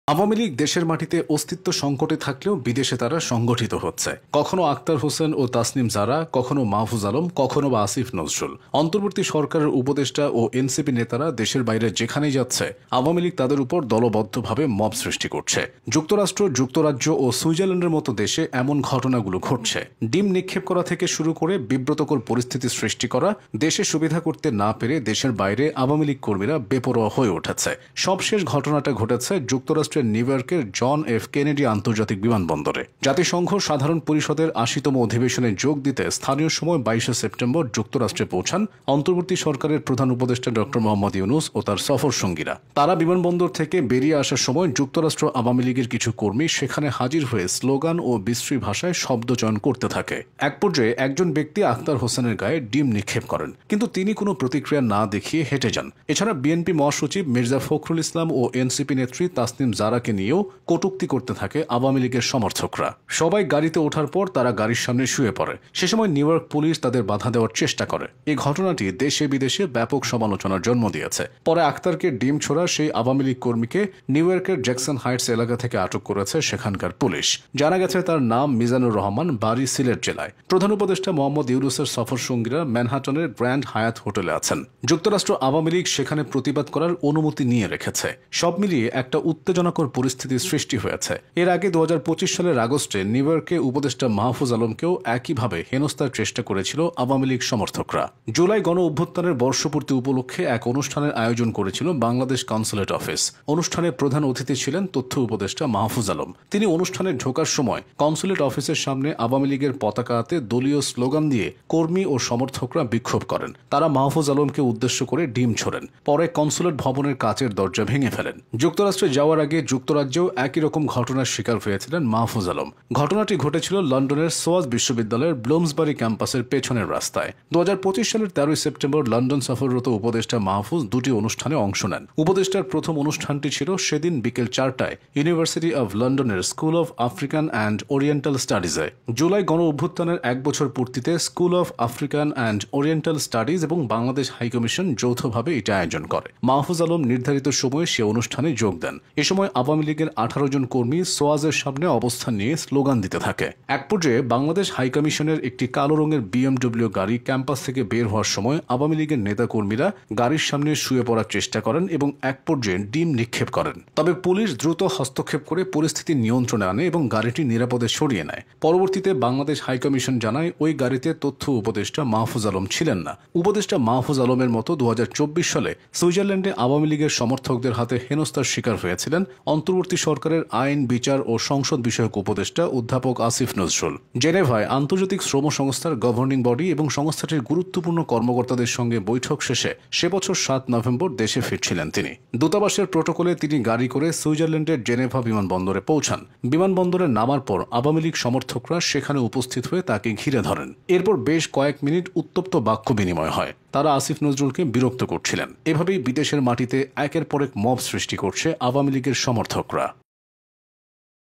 আওয়ামী লীগ দেশের মাটিতে অস্তিত্ব সংকটে থাকলেও বিদেশে তারা সংগঠিত হচ্ছে। কখনো আক্তার হোসেন ও তাসনিম জারা, কখনো মাহফুজ আলম, কখনো বা আসিফ নজরুল। অন্তর্বর্তী সরকারের উপদেষ্টা ও এনসিপি নেতারা দেশের বাইরে যেখানেই যাচ্ছে, আওয়ামী লীগ তাদের উপর দলবদ্ধভাবে মব সৃষ্টি করছে। যুক্তরাষ্ট্র, যুক্তরাজ্য ও সুইজারল্যান্ডের মতো দেশে এমন ঘটনাগুলো ঘটছে। ডিম নিক্ষেপ করা থেকে শুরু করে বিব্রতকর পরিস্থিতি সৃষ্টি করা, দেশে সুবিধা করতে না পেরে দেশের বাইরে আওয়ামী লীগ কর্মীরা বেপরোয়া হয়ে উঠেছে। সবশেষ ঘটনাটা ঘটেছে যুক্তরাষ্ট্র নিউ ইয়র্কের জন এফ কেনেডি আন্তর্জাতিক বিমানবন্দরে। জাতিসংঘ সাধারণ পরিষদের ৮০তম অধিবেশনে যোগ দিতে স্থানীয় সময় ২২শে সেপ্টেম্বর যুক্তরাষ্ট্রে পৌঁছান অন্তর্বর্তী সরকারের প্রধান উপদেষ্টা ড মোহাম্মদ ইউনূস ও তার সফর সঙ্গীরা। তারা বিমানবন্দর থেকে বেরিয়ে আসার সময় যুক্তরাষ্ট্র আওয়ামী লীগের কিছু কর্মী সেখানে হাজির হয়ে স্লোগান ও বিশ্রী ভাষায় শব্দচয়ন করতে থাকে। এক পর্যায়ে একজন ব্যক্তি আক্তার হোসেনের গায়ে ডিম নিক্ষেপ করেন, কিন্তু তিনি কোনো প্রতিক্রিয়া না দেখিয়ে হেঁটে যান। এছাড়া বিএনপি মহাসচিব মির্জা ফখরুল ইসলাম ও এনসিপি নেত্রী তাসনিম জারাকে নিয়েও কটূক্তি করতে থাকে আওয়ামী লীগের সমর্থকরা। সবাই গাড়িতে ওঠার পর তারা গাড়ির সামনে শুয়ে পড়ে। সে সময় নিউ ইয়র্ক পুলিশ তাদের বাধা দেওয়ার চেষ্টা করে। এই ঘটনাটি দেশে বিদেশে ব্যাপক সমালোচনার জন্ম দিয়েছে। পরে আক্তারকে ডিম ছোড়া সেই আওয়ামী লীগ কর্মীকে নিউ ইয়র্কের জ্যাকসন হাইটস এলাকা থেকে আটক করেছে সেখানকার পুলিশ। জানা গেছে তার নাম মিজানুর রহমান, বাড়ি সিলেট জেলায়। প্রধান উপদেষ্টা মোহাম্মদ ইউনূসের সফর সঙ্গীরা ম্যানহাটনের গ্র্যান্ড হায়াত হোটেলে আছেন। যুক্তরাষ্ট্র আওয়ামী লীগ সেখানে প্রতিবাদ করার অনুমতি নিয়ে রেখেছে। সব মিলিয়ে একটা উত্তেজনাকর পরিস্থিতির সৃষ্টি হয়েছে। এর আগে ২০২৫ সালের আগস্টে নিউ ইয়র্কে উপদেষ্টা মাহফুজ আলমকেও একইভাবে হেনস্থার চেষ্টা করেছিল আওয়ামী লীগ সমর্থকরা। জুলাই গণ অভ্যুত্থানের বর্ষপূর্তি উপলক্ষে এক অনুষ্ঠানের আয়োজন করেছিল বাংলাদেশ কনসুলেট অফিস। অনুষ্ঠানে প্রধান অতিথি ছিলেন তথ্য উপদেষ্টা মাহফুজ আলম। তিনি অনুষ্ঠানে ঢোকার সময় কনসুলেট অফিসের সামনে আওয়ামী লীগের পতাকা হাতে দলীয় স্লোগান দিয়ে কর্মী ও সমর্থকরা বিক্ষোভ করেন। তারা মাহফুজ আলমকে উদ্দেশ্য করে ডিম ছোড়েন। পরে কনসুলেট ভবনের কাচের দরজা ভেঙে ফেলেন। যুক্তরাষ্ট্রে যাওয়ার আগে যুক্তরাজ্যেও একই রকম ঘটনার শিকার হয়েছিলেন মাহফুজ আলম। ঘটনাটি ঘটেছিল লন্ডনের সোয়াজ বিশ্ববিদ্যালয়ের ব্লুমসবারি ক্যাম্পাসের পেছনের রাস্তায়। ২০২৫ সালের ১৩ সেপ্টেম্বর লন্ডন সফররত উপদেষ্টা মাহফুজ দুটি অনুষ্ঠানে অংশ নেন। উপদেষ্টার প্রথম অনুষ্ঠানটি ছিল সেদিন বিকেল ৪টায় ইউনিভার্সিটি অব লন্ডনের School of African and Oriental স্টাডিজে। জুলাই গণ অভ্যুত্থানের ১ বছর পূর্তিতে School of African and Oriental Studies এবং বাংলাদেশ হাইকমিশন যৌথভাবে এটা আয়োজন করে। মাহফুজ আলম নির্ধারিত সময়ে সে অনুষ্ঠানে যোগ দেন। এ সময় আওয়ামী লীগের ১৮ জন কর্মী সোয়াজের সামনে অবস্থান নিয়ে স্লোগান দিতে থাকে। এক পর্যায়ে বাংলাদেশ হাইকমিশনের একটি কালো রঙের বিএমডব্লিউ গাড়ি ক্যাম্পাস থেকে বের হওয়ার সময় আওয়ামী লীগের নেতাকর্মীরা গাড়ির সামনে শুয়ে পড়ার চেষ্টা করেন এবং এক পর্যায়ে ডিম নিক্ষেপ করেন। তবে পুলিশ দ্রুত হস্তক্ষেপ করে পরিস্থিতি নিয়ন্ত্রণে আনে এবং গাড়িটি নিরাপদে সরিয়ে নেয়। পরবর্তীতে বাংলাদেশ হাইকমিশন জানায় ওই গাড়িতে তথ্য উপদেষ্টা মাহফুজ আলম ছিলেন না। উপদেষ্টা মাহফুজ আলমের মতো ২০২৪ সালে সুইজারল্যান্ডে আওয়ামী লীগের সমর্থকদের হাতে হেনস্থার শিকার হয়েছিলেন অন্তর্বর্তী সরকারের আইন, বিচার ও সংসদ বিষয়ক উপদেষ্টা অধ্যাপক আসিফ নজরুল। জেনেভায় আন্তর্জাতিক শ্রম সংস্থার গভর্নিং বডি এবং সংস্থাটির গুরুত্বপূর্ণ কর্মকর্তাদের সঙ্গে বৈঠক শেষে সে বছর ৭ নভেম্বর দেশে ফিরছিলেন তিনি। দূতাবাসের প্রটোকলে তিনি গাড়ি করে সুইজারল্যান্ডের জেনেভা বিমানবন্দরে পৌঁছান। বিমানবন্দরে নামার পর আওয়ামী লীগ সমর্থকরা সেখানে উপস্থিত হয়ে তাকে ঘিরে ধরেন। এরপর বেশ কয়েক মিনিট উত্তপ্ত বাক্য বিনিময় হয়। তারা আসিফ নজরুলকে বিরক্ত করছিলেন। এভাবেই বিদেশের মাটিতে একের পর এক মব সৃষ্টি করছে আওয়ামী লীগের সমর্থকরা।